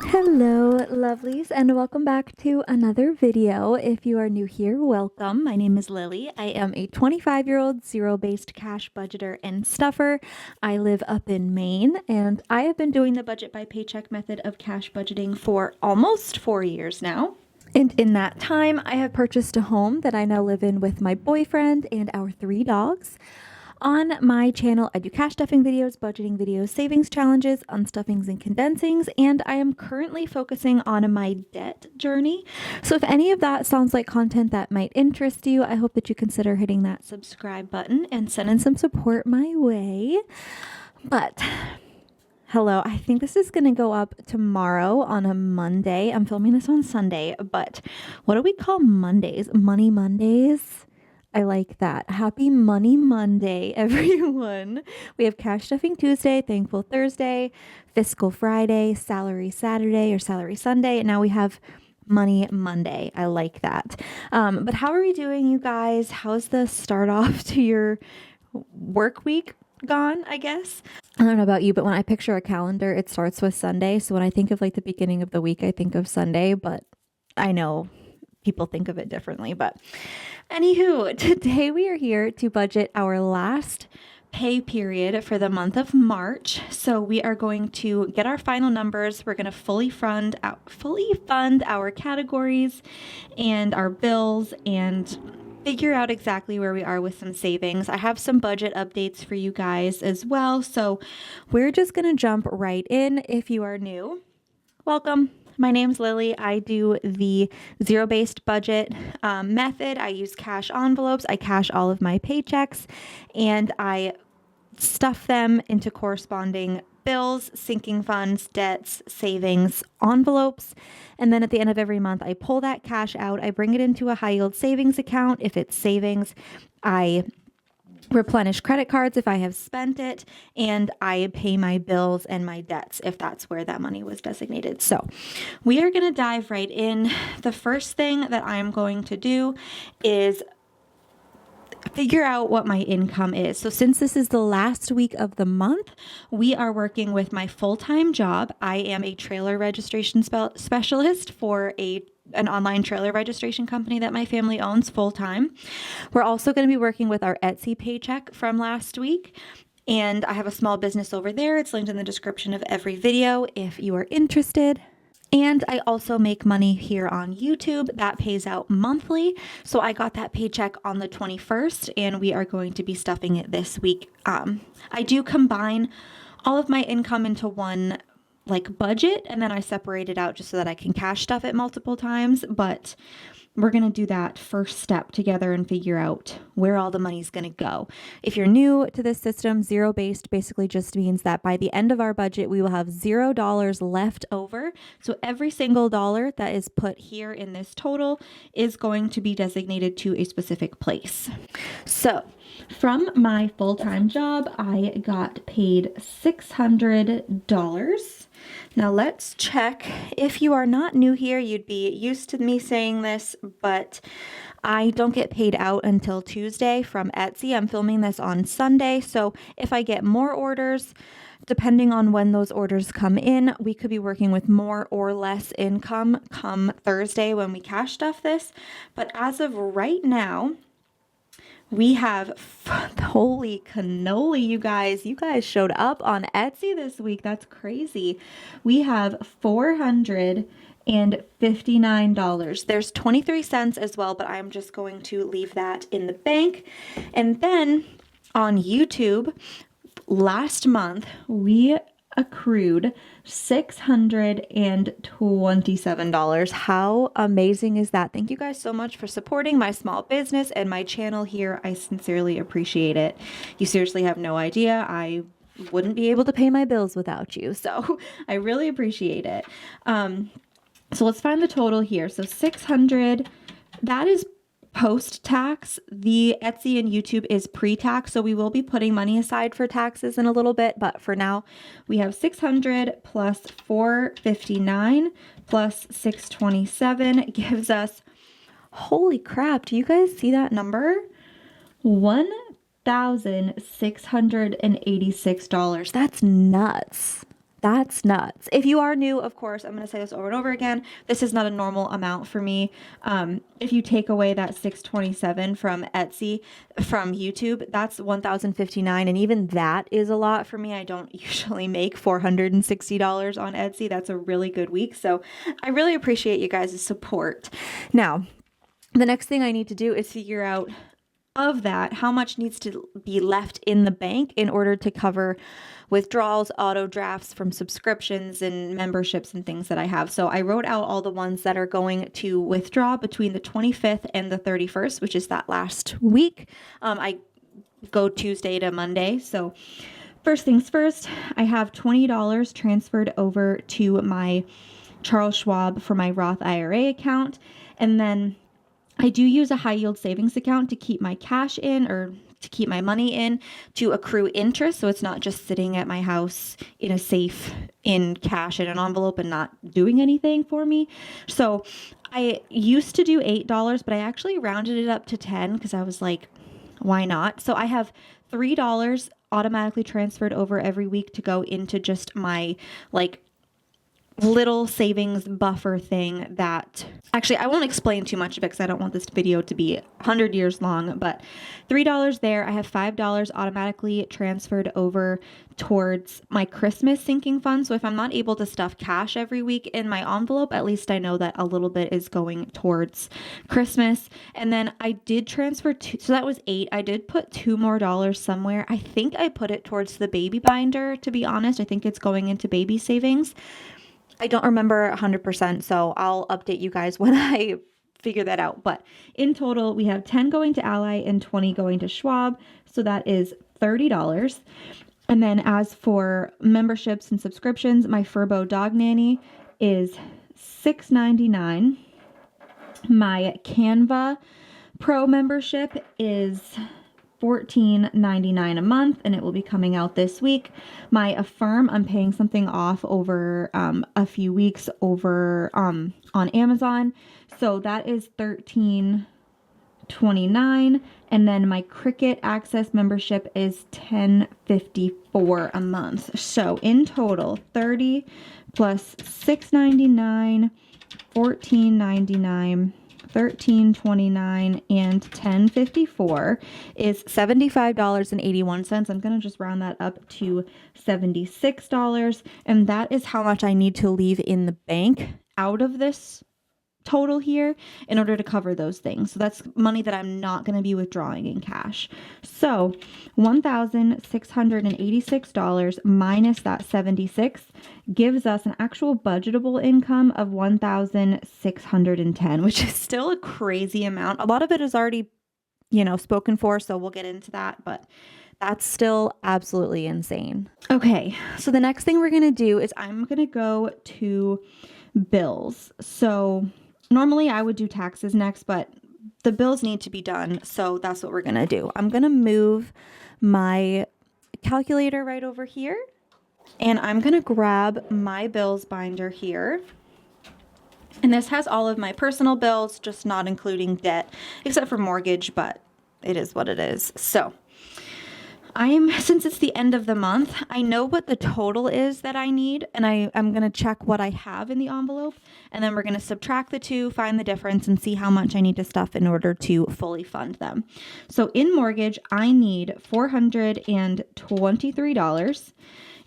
Hello, lovelies, and welcome back to another video. If you are new here, welcome. My name is Lily. I am a 25-year-old zero-based cash budgeter and stuffer. I live up in Maine, and I have been doing the budget by paycheck method of cash budgeting for almost 4 years now. And in that time, I have purchased a home that I now live in with my boyfriend and our 3 dogs. On my channel, I do cash stuffing videos, budgeting videos, savings challenges, unstuffings and condensings, and I am currently focusing on my debt journey. So if any of that sounds like content that might interest you, I hope that you consider hitting that subscribe button and sending some support my way. But hello, I think this is going to go up tomorrow on a Monday. I'm filming this on Sunday, but what do we call Mondays? Money Mondays? I like that. Happy Money Monday, everyone. We have Cash Stuffing Tuesday, Thankful Thursday, Fiscal Friday, Salary Saturday or Salary Sunday, and now we have Money Monday. I like that. But how are we doing, you guys? How's the start off to your work week gone, I guess? I don't know about you, but when I picture a calendar, it starts with Sunday. So when I think of like the beginning of the week, I think of Sunday, but I know people think of it differently. But anywho, today we are here to budget our last pay period for the month of March. So we are going to get our final numbers. We're going to fully fund our categories and our bills and figure out exactly where we are with some savings. I have some budget updates for you guys as well. So we're just going to jump right in. If you are new, welcome. My name's Lily. I do the zero-based budget method. I use cash envelopes. I cash all of my paychecks and I stuff them into corresponding bills, sinking funds, debts, savings, envelopes. And then at the end of every month, I pull that cash out. I bring it into a high-yield savings account. If it's savings, I replenish credit cards if I have spent it, and I pay my bills and my debts if that's where that money was designated. So we are going to dive right in. The first thing that I'm going to do is figure out what my income is. So since this is the last week of the month, we are working with my full-time job. I am a trailer registration specialist for an online trailer registration company that my family owns full-time. We're also going to be working with our Etsy paycheck from last week. And I have a small business over there. It's linked in the description of every video if you are interested. And I also make money here on YouTube that pays out monthly. So I got that paycheck on the 21st and we are going to be stuffing it this week. I do combine all of my income into one budget, and then I separate it out just so that I can cash stuff it multiple times. But we're going to do that first step together and figure out where all the money's going to go. If you're new to this system, zero-based basically just means that by the end of our budget, we will have $0 left over. So every single dollar that is put here in this total is going to be designated to a specific place. So from my full-time job, I got paid $600. Now let's check. If you are not new here, you'd be used to me saying this, but I don't get paid out until Tuesday from Etsy. I'm filming this on Sunday, so if I get more orders, depending on when those orders come in, we could be working with more or less income come Thursday when we cash stuff this. But as of right now, we have, holy cannoli, you guys showed up on Etsy this week. That's crazy. We have $459. There's 23 cents as well, but I'm just going to leave that in the bank. And then on YouTube, last month, we accrued $627. How amazing is that? Thank you guys so much for supporting my small business and my channel here. I sincerely appreciate it. You seriously have no idea. I wouldn't be able to pay my bills without you. So I really appreciate it. So let's find the total here. So 600, that is post-tax. The Etsy and YouTube is pre-tax, so we will be putting money aside for taxes in a little bit, but for now we have 600 plus 459 plus 627 gives us, holy crap, do you guys see that number? $1,686. That's nuts. That's nuts. If you are new, of course, I'm going to say this over and over again. This is not a normal amount for me. If you take away that $627 from Etsy, from YouTube, that's $1,059. And even that is a lot for me. I don't usually make $460 on Etsy. That's a really good week. So I really appreciate you guys' support. Now, the next thing I need to do is figure out of that, how much needs to be left in the bank in order to cover withdrawals, auto drafts from subscriptions and memberships and things that I have. So I wrote out all the ones that are going to withdraw between the 25th and the 31st, which is that last week. I go Tuesday to Monday. So first things first, I have $20 transferred over to my Charles Schwab for my Roth IRA account. And then I do use a high yield savings account to keep my cash in, or to keep my money in, to accrue interest. So it's not just sitting at my house in a safe in cash in an envelope and not doing anything for me. So I used to do $8, but I actually rounded it up to 10 because I was like, why not? So I have $3 automatically transferred over every week to go into just my like little savings buffer thing that actually I won't explain too much of it because I don't want this video to be 100 years long, but $3 there. I have $5 automatically transferred over towards my Christmas sinking fund. So if I'm not able to stuff cash every week in my envelope, at least I know that a little bit is going towards Christmas. And then I did transfer so that was $8. I did put $2 more somewhere. I think I put it towards the baby binder, to be honest. I think it's going into baby savings. I don't remember 100%, so I'll update you guys when I figure that out. But in total, we have 10 going to Ally and 20 going to Schwab. So that is $30. And then as for memberships and subscriptions, my Furbo Dog Nanny is $6.99. My Canva Pro membership is $14.99 a month, and it will be coming out this week. My Affirm, I'm paying something off over a few weeks over on Amazon, so that is $13.29. And then my Cricut Access membership is $10.54 a month. So in total, 30 plus $6.99, $14.99, $13.29, and $10.54 is $75.81. I'm going to just round that up to $76. And that is how much I need to leave in the bank out of this total here in order to cover those things. So that's money that I'm not going to be withdrawing in cash. So $1,686 minus that 76 gives us an actual budgetable income of $1,610, which is still a crazy amount. A lot of it is already, spoken for, so we'll get into that, but that's still absolutely insane. Okay, so the next thing we're going to do is I'm going to go to bills. So normally I would do taxes next, but the bills need to be done. So that's what we're going to do. I'm going to move my calculator right over here, and I'm going to grab my bills binder here. And this has all of my personal bills, just not including debt, except for mortgage, but it is what it is. So since it's the end of the month, I know what the total is that I need, and I'm going to check what I have in the envelope, and then we're going to subtract the two, find the difference, and see how much I need to stuff in order to fully fund them. So in mortgage, I need $423,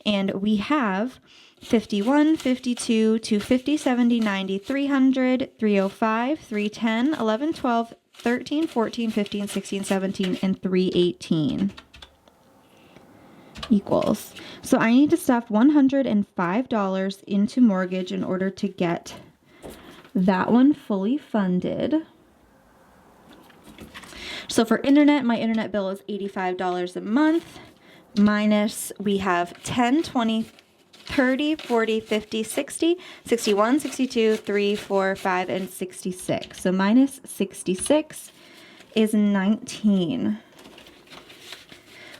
and we have 51, 52, 250, 70, 90, 300, 305, 310, 11, 12, 13, 14, 15, 16, 17, and 318. Equals. So I need to stuff $105 into mortgage in order to get that one fully funded. So for internet, my internet bill is $85 a month, minus we have 10, 20, 30, 40, 50, 60, 61, 62, 3, 4, 5, and 66. So minus 66 is 19.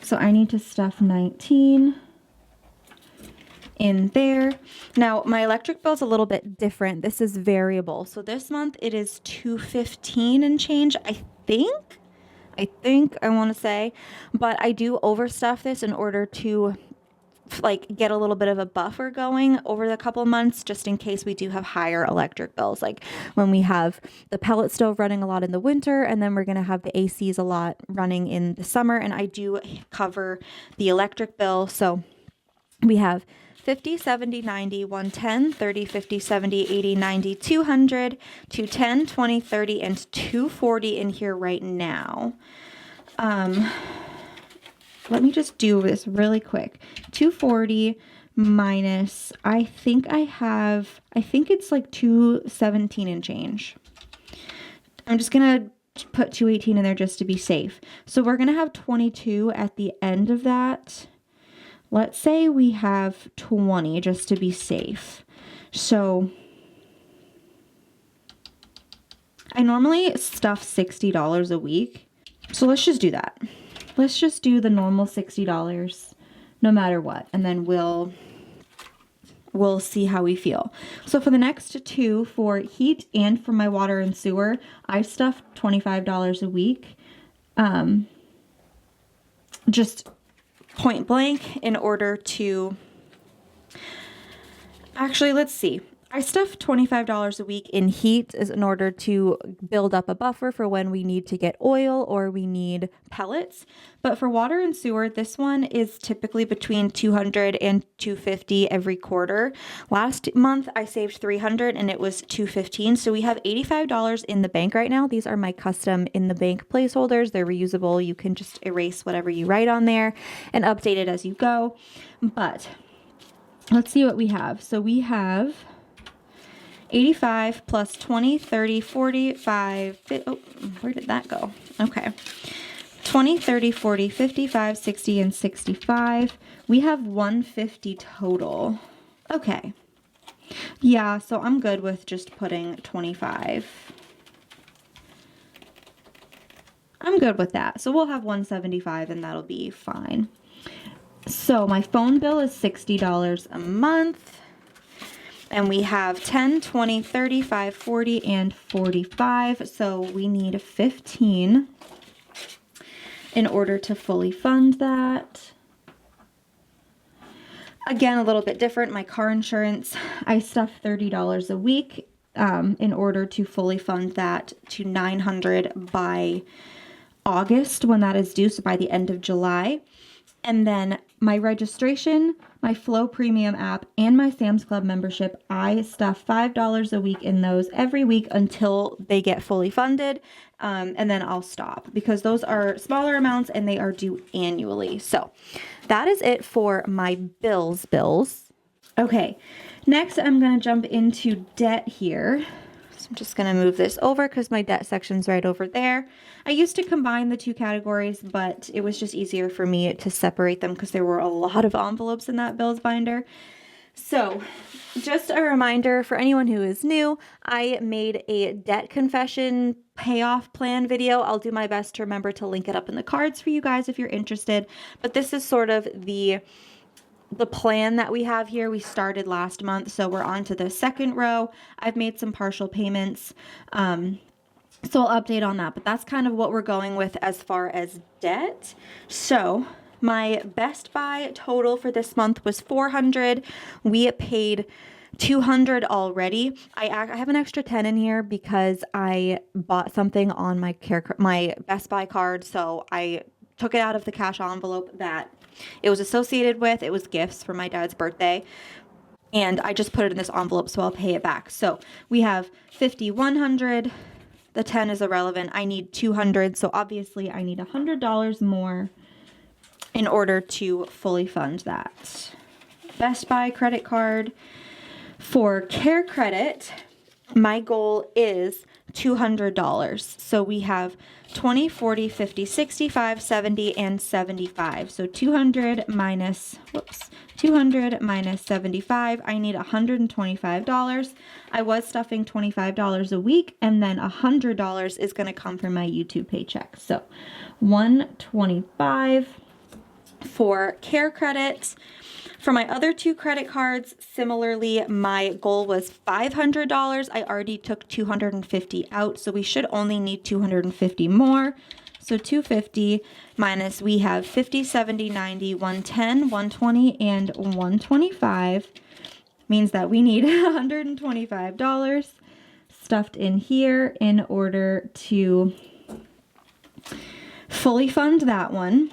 So I need to stuff 19 in there. Now my electric bill is a little bit different. This is variable. So this month it is $215 and change, I want to say, but I do overstuff this in order to like get a little bit of a buffer going over the couple months, just in case we do have higher electric bills, like when we have the pellet stove running a lot in the winter, and then we're going to have the ACs a lot running in the summer. And I do cover the electric bill. So we have 50, 70, 90, 110, 30, 50, 70, 80, 90, 200, 210, 20, 30, and 240 in here right now. Let me just do this really quick. 240 minus, I think it's like 217 and change. I'm just going to put 218 in there just to be safe. So we're going to have 22 at the end of that. Let's say we have 20 just to be safe. So I normally stuff $60 a week. So let's just do that. Let's just do the normal $60 no matter what, and then we'll see how we feel. So for the next two, for heat and for my water and sewer, I stuff $25 a week. Just point blank in order to, actually, let's see. I stuff $25 a week in heat is in order to build up a buffer for when we need to get oil or we need pellets. But for water and sewer, this one is typically between $200 and $250 every quarter. Last month I saved $300 and it was $215. So we have $85 in the bank right now. These are my custom in the bank placeholders. They're reusable. You can just erase whatever you write on there and update it as you go. But let's see what we have. So we have 85 plus 20, 30, 45, 50, oh, where did that go? Okay. 20, 30, 40, 55, 60, and 65. We have 150 total. Okay. Yeah, so I'm good with just putting 25. I'm good with that. So we'll have 175 and that'll be fine. So my phone bill is $60 a month. And we have 10, 20, 35, 40, and 45. So we need 15 in order to fully fund that. Again, a little bit different. My car insurance, I stuff $30 a week in order to fully fund that to $900 by August when that is due, so by the end of July. And then my registration, my Flow Premium app, and my Sam's Club membership, I stuff $5 a week in those every week until they get fully funded. And then I'll stop because those are smaller amounts and they are due annually. So that is it for my bills. Okay, next I'm going to jump into debt here. So I'm just going to move this over because my debt section's right over there. I used to combine the two categories, but it was just easier for me to separate them because there were a lot of envelopes in that bills binder. So just a reminder for anyone who is new, I made a debt confession payoff plan video. I'll do my best to remember to link it up in the cards for you guys if you're interested. But this is sort of the plan that we have here. We started last month, so we're on to the second row. I've made some partial payments. So I'll update on that, but that's kind of what we're going with as far as debt. So my Best Buy total for this month was $400. We paid $200 already. I have an extra 10 in here because I bought something on my Best Buy card, so I took it out of the cash envelope that it was associated with. It was gifts for my dad's birthday. And I just put it in this envelope, so I'll pay it back. So we have 50, 100. The 10 is irrelevant. I need 200. So obviously I need $100 more in order to fully fund that. Best Buy credit card. For Care Credit, my goal is $200. So we have 20, 40, 50, 65, 70, and 75. So 200 minus 75, I need $125. I was stuffing $25 a week, and then $100 is going to come from my YouTube paycheck. So $125 for Care Credit. For my other two credit cards, similarly, my goal was $500. I already took $250 out, so we should only need $250 more. So 250 minus, we have 50, 70, 90, 110, 120, and 125 means that we need $125 stuffed in here in order to fully fund that one.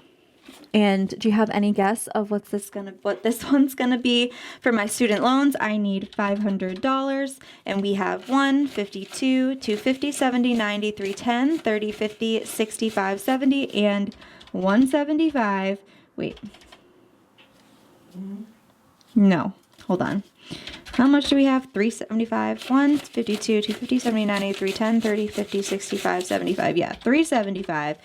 And do you have any guess of what this one's gonna be? For my student loans, I need $500, and we have 1, 52, 250, 70, 90, 310, 30, 50, 65, 70, and 175. Wait. No, hold on. How much do we have? 375, 1, 52, 250, 70, 90, 310, 30, 50, 65, 75. Yeah, 375.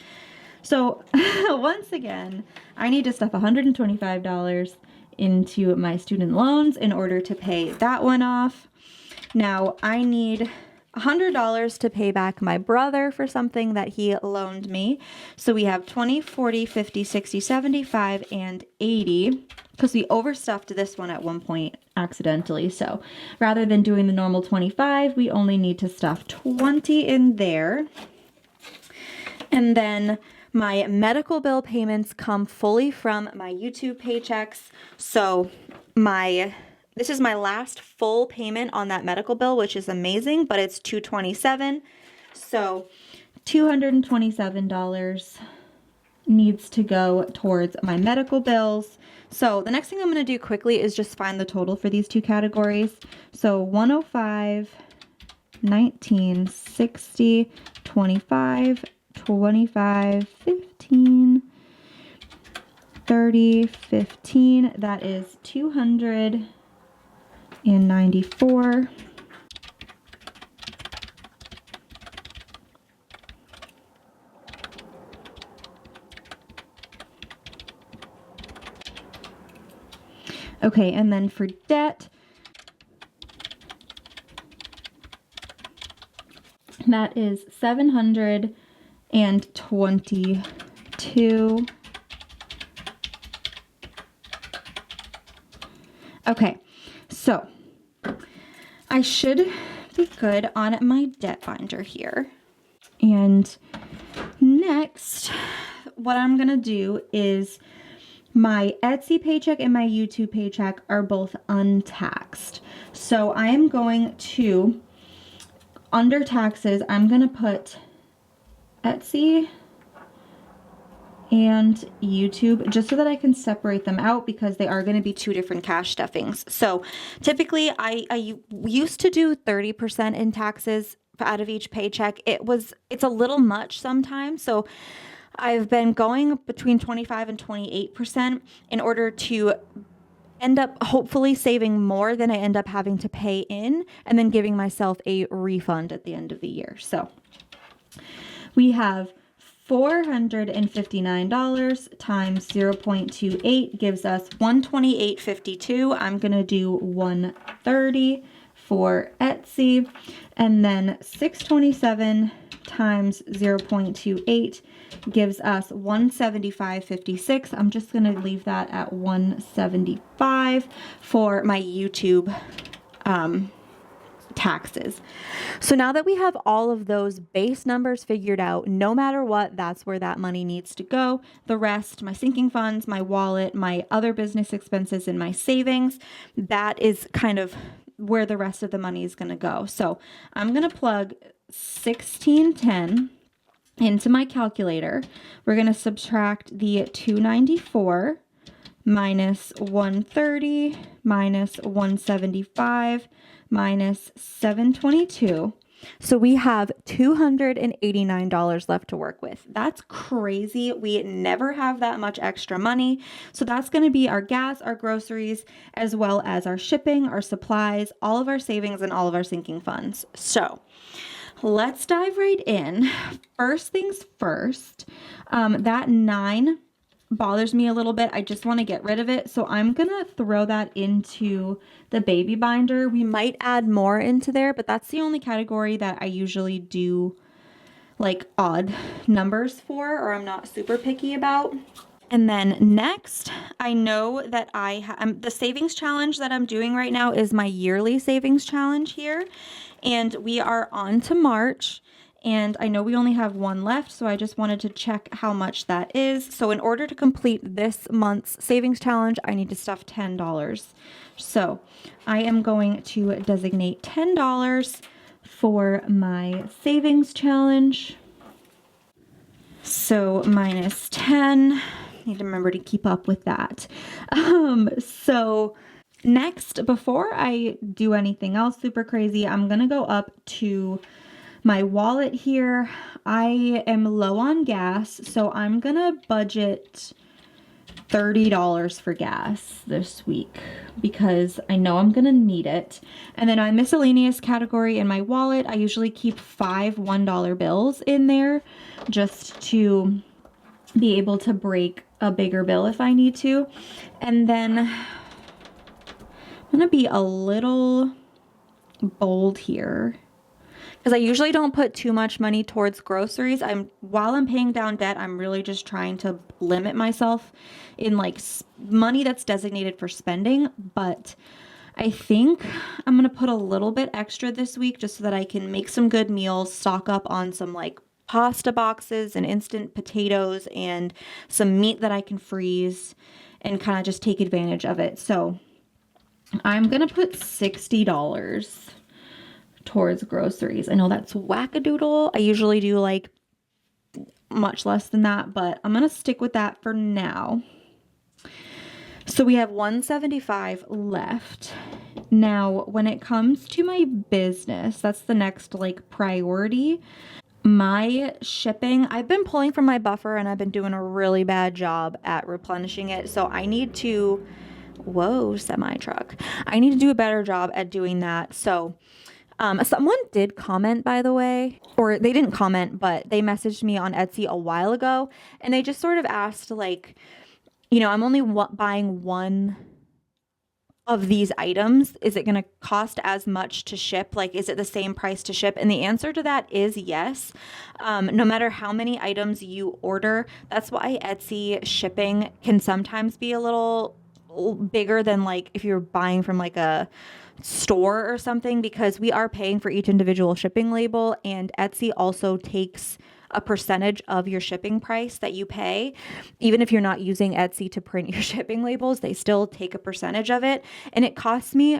So once again, I need to stuff $125 into my student loans in order to pay that one off. Now I need $100 to pay back my brother for something that he loaned me. So we have 20, 40, 50, 60, 75, and 80, because we overstuffed this one at one point accidentally. So rather than doing the normal 25, we only need to stuff 20 in there. And then my medical bill payments come fully from my YouTube paychecks. So this is my last full payment on that medical bill, which is amazing, but it's $227. So $227 needs to go towards my medical bills. So the next thing I'm going to do quickly is just find the total for these two categories. So 105, 19, 60, 25, 25, 15, 30, 15, that is 294. Okay, and then for debt, that is 722. Okay, so I should be good on my debt binder here. And next, what I'm gonna do is my Etsy paycheck and my YouTube paycheck are both untaxed. So I am going to, under taxes, I'm gonna put Etsy and YouTube just so that I can separate them out, because they are going to be two different cash stuffings. So typically I used to do 30% in taxes out of each paycheck. It's a little much sometimes. So I've been going between 25 and 28% in order to end up hopefully saving more than I end up having to pay in, and then giving myself a refund at the end of the year. So we have $459 times 0.28 gives us $128.52. I'm going to do $130 for Etsy, and then $627 times 0.28 gives us $175.56. I'm just going to leave that at $175 for my YouTube taxes. So now that we have all of those base numbers figured out, no matter what, that's where that money needs to go. The rest, my sinking funds, my wallet, my other business expenses, and my savings, that is kind of where the rest of the money is going to go. So I'm going to plug 1610 into my calculator. We're going to subtract the 294 minus 130 minus 175 minus 722. So we have $289 left to work with. That's crazy. We never have that much extra money. So that's going to be our gas, our groceries, as well as our shipping, our supplies, all of our savings, and all of our sinking funds. So let's dive right in. First things first, that 9 bothers me a little bit. I just want to get rid of it. So I'm going to throw that into the baby binder. We might add more into there, but that's the only category that I usually do like odd numbers for, or I'm not super picky about. And then next, I know that the savings challenge that I'm doing right now is my yearly savings challenge here. And we are on to March. and I know we only have one left, so I just wanted to check how much that is. So in order to complete this month's savings challenge, I need to stuff $10. So I am going to designate $10 for my savings challenge. So minus 10, need to remember to keep up with that. So next, before I do anything else super crazy, I'm gonna go up to my wallet here. I am low on gas, so I'm gonna budget $30 for gas this week because I know I'm gonna need it. And then my miscellaneous category in my wallet, I usually keep 5 $1 bills in there just to be able to break a bigger bill if I need to. And then I'm gonna be a little bold here because I usually don't put too much money towards groceries. While I'm paying down debt, I'm really just trying to limit myself in like money that's designated for spending. But I think I'm gonna put a little bit extra this week just so that I can make some good meals, stock up on some like pasta boxes and instant potatoes and some meat that I can freeze and kind of just take advantage of it. So I'm gonna put $60 towards groceries. I know that's wackadoodle. I usually do like much less than that, but I'm gonna stick with that for now. So we have $175 left. Now, when it comes to my business, that's the next like priority. My shipping, I've been pulling from my buffer and I've been doing a really bad job at replenishing it. So I need to, whoa, semi truck. I need to do a better job at doing that. So someone did comment, by the way, or they didn't comment, but they messaged me on Etsy a while ago and they just sort of asked like, you know, I'm only buying one of these items. Is it going to cost as much to ship? Like, is it the same price to ship? And the answer to that is yes. No matter how many items you order, that's why Etsy shipping can sometimes be a little bigger than like if you're buying from like a store or something, because we are paying for each individual shipping label, and Etsy also takes a percentage of your shipping price that you pay. Even if you're not using Etsy to print your shipping labels, they still take a percentage of it. And it costs me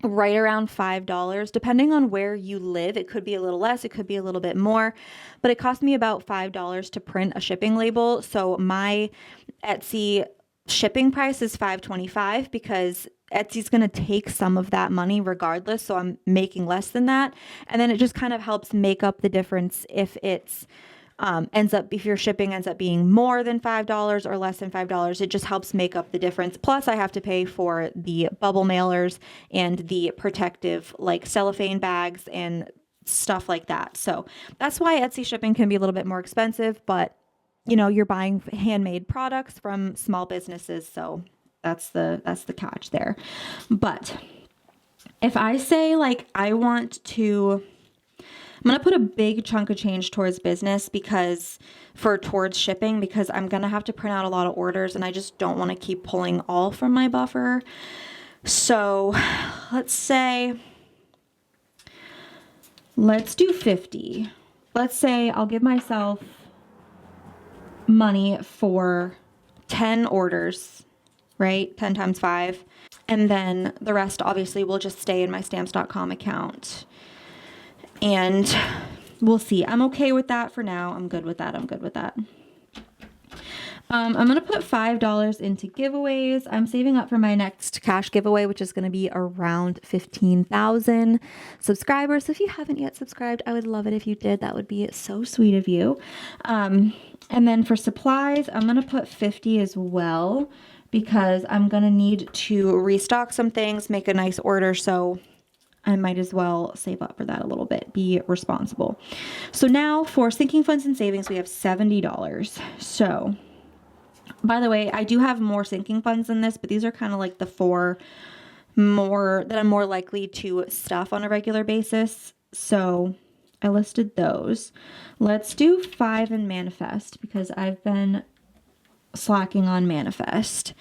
right around $5, depending on where you live. It could be a little less, it could be a little bit more, but it cost me about $5 to print a shipping label. So my Etsy shipping price is $5.25 because Etsy's going to take some of that money regardless. So I'm making less than that. And then it just kind of helps make up the difference if it's if your shipping ends up being more than $5 or less than $5, it just helps make up the difference. Plus I have to pay for the bubble mailers and the protective like cellophane bags and stuff like that. So that's why Etsy shipping can be a little bit more expensive, but you know, you're buying handmade products from small businesses. So that's the catch there. But if I say like, I'm going to put a big chunk of change towards business towards shipping, because I'm going to have to print out a lot of orders and I just don't want to keep pulling all from my buffer. So let's do 50. Let's say I'll give myself money for 10 orders, right? 10 times 5. And then the rest obviously will just stay in my stamps.com account. And we'll see. I'm okay with that for now. I'm good with that. I'm going to put $5 into giveaways. I'm saving up for my next cash giveaway, which is going to be around 15,000 subscribers. So if you haven't yet subscribed, I would love it if you did. That would be so sweet of you. And then for supplies, I'm going to put 50 as well, because I'm going to need to restock some things, make a nice order. So I might as well save up for that a little bit, be responsible. So now for sinking funds and savings, we have $70. So by the way, I do have more sinking funds than this, but these are kind of like the 4 more that I'm more likely to stuff on a regular basis. So I listed those. Let's do 5 in manifest, because I've been slacking on manifest.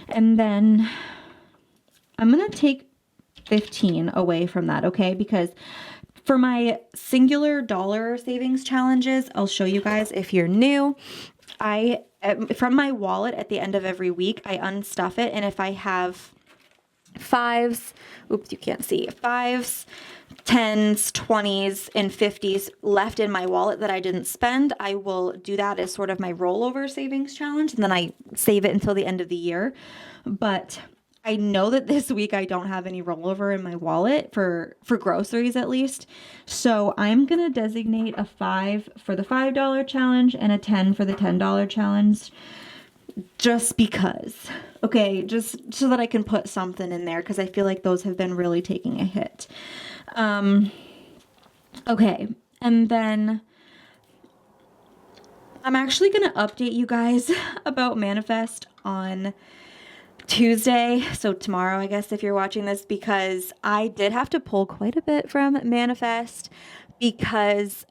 And then I'm going to take 15 away from that, okay? Because For my singular dollar savings challenges, I'll show you guys if you're new. From my wallet at the end of every week, I unstuff it. And if I have fives, oops, you can't see, fives, 10s, 20s, and 50s left in my wallet that I didn't spend, I will do that as sort of my rollover savings challenge. And then I save it until the end of the year. But I know that this week I don't have any rollover in my wallet for groceries at least. So I'm going to designate a 5 for the $5 challenge and a 10 for the $10 challenge just because. Okay, just so that I can put something in there because I feel like those have been really taking a hit. Okay, and then I'm actually going to update you guys about Manifest on Tuesday, so tomorrow, I guess, if you're watching this, because I did have to pull quite a bit from Manifest because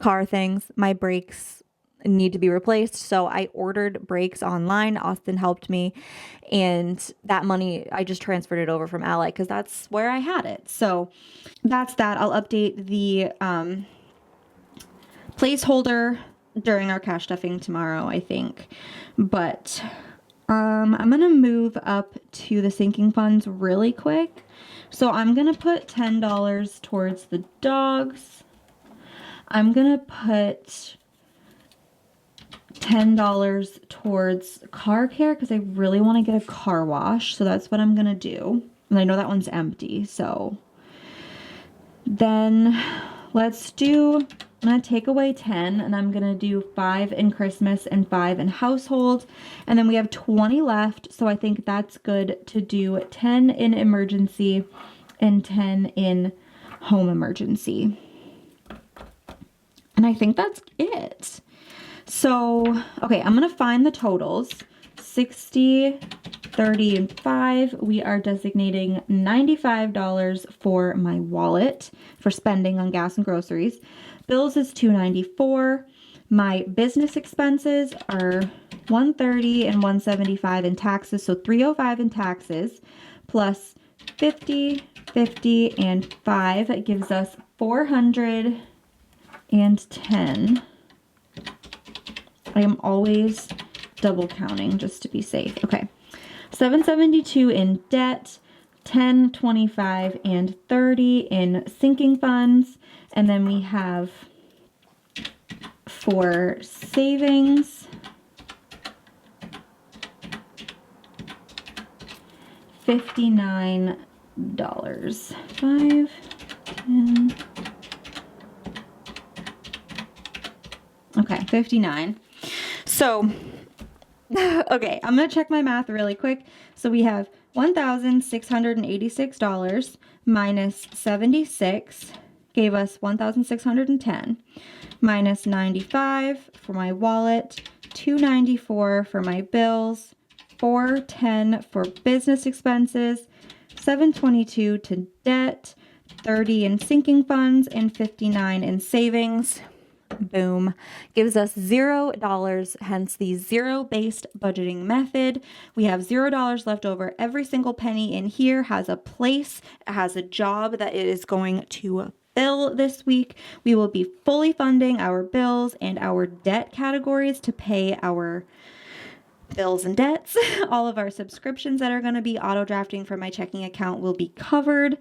car things, my brakes need to be replaced. So I ordered brakes online. Austin helped me, and that money, I just transferred it over from Ally because that's where I had it. So that's that. I'll update the placeholder during our cash stuffing tomorrow, I think. But I'm going to move up to the sinking funds really quick. So I'm going to put $10 towards the dogs. I'm going to put $10 towards car care because I really want to get a car wash. So that's what I'm going to do. And I know that one's empty. So then let's do, I'm going to take away 10 and I'm going to do 5 in Christmas and 5 in household. And then we have 20 left. So I think that's good to do 10 in emergency and 10 in home emergency. And I think that's it. So, okay, I'm going to find the totals. 60, 30, and 5. We are designating $95 for my wallet for spending on gas and groceries. Bills is $294. My business expenses are $130 and $175 in taxes, so $305 in taxes, plus 50, 50, and 5. It gives us $410. I am always double counting just to be safe. Okay, $772 in debt, 10, 25, and 30 in sinking funds. And then we have for savings, $59. 5, 10. Okay, 59. So, okay, I'm going to check my math really quick. So we have $1,686 minus 76 gave us 1,610 minus 95 for my wallet, 294 for my bills, 410 for business expenses, 722 to debt, 30 in sinking funds, and 59 in savings. Boom. Gives us $0, hence the zero-based budgeting method. We have $0 left over. Every single penny in here has a place, has a job that it is going to fill this week. We will be fully funding our bills and our debt categories to pay our bills and debts. All of our subscriptions that are going to be auto drafting from my checking account will be covered.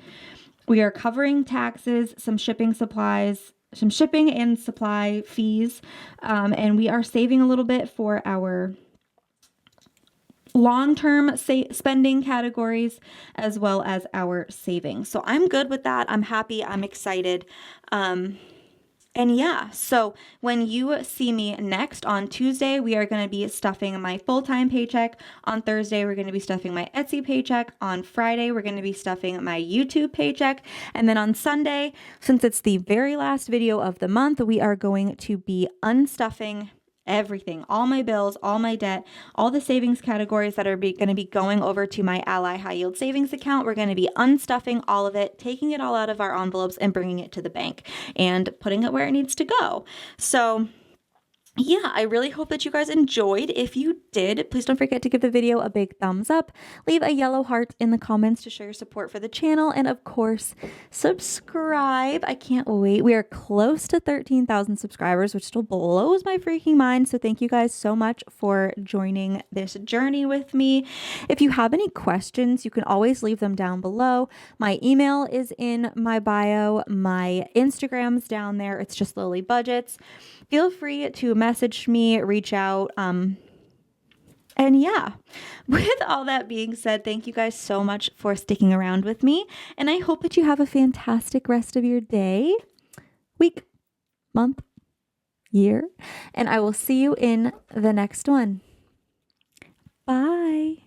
We are covering taxes, some shipping supplies, some shipping and supply fees, and we are saving a little bit for our long-term spending categories as well as our savings. So I'm good with that. I'm happy. I'm excited. And yeah, so when you see me next on Tuesday, we are going to be stuffing my full-time paycheck. On Thursday, we're going to be stuffing my Etsy paycheck. On Friday, we're going to be stuffing my YouTube paycheck. And then on Sunday, since it's the very last video of the month, we are going to be unstuffing everything, all my bills, all my debt, all the savings categories that are going to be going over to my Ally High Yield Savings account. We're going to be unstuffing all of it, taking it all out of our envelopes and bringing it to the bank and putting it where it needs to go. So yeah, I really hope that you guys enjoyed. If you did, please don't forget to give the video a big thumbs up, leave a yellow heart in the comments to show your support for the channel, and of course, subscribe. I can't wait. We are close to 13,000 subscribers, which still blows my freaking mind. So thank you guys so much for joining this journey with me. If you have any questions, you can always leave them down below. My email is in my bio. My Instagram's down there. It's just LILYBUDGETS. Feel free to message me, reach out. And yeah, with all that being said, thank you guys so much for sticking around with me. And I hope that you have a fantastic rest of your day, week, month, year. And I will see you in the next one. Bye.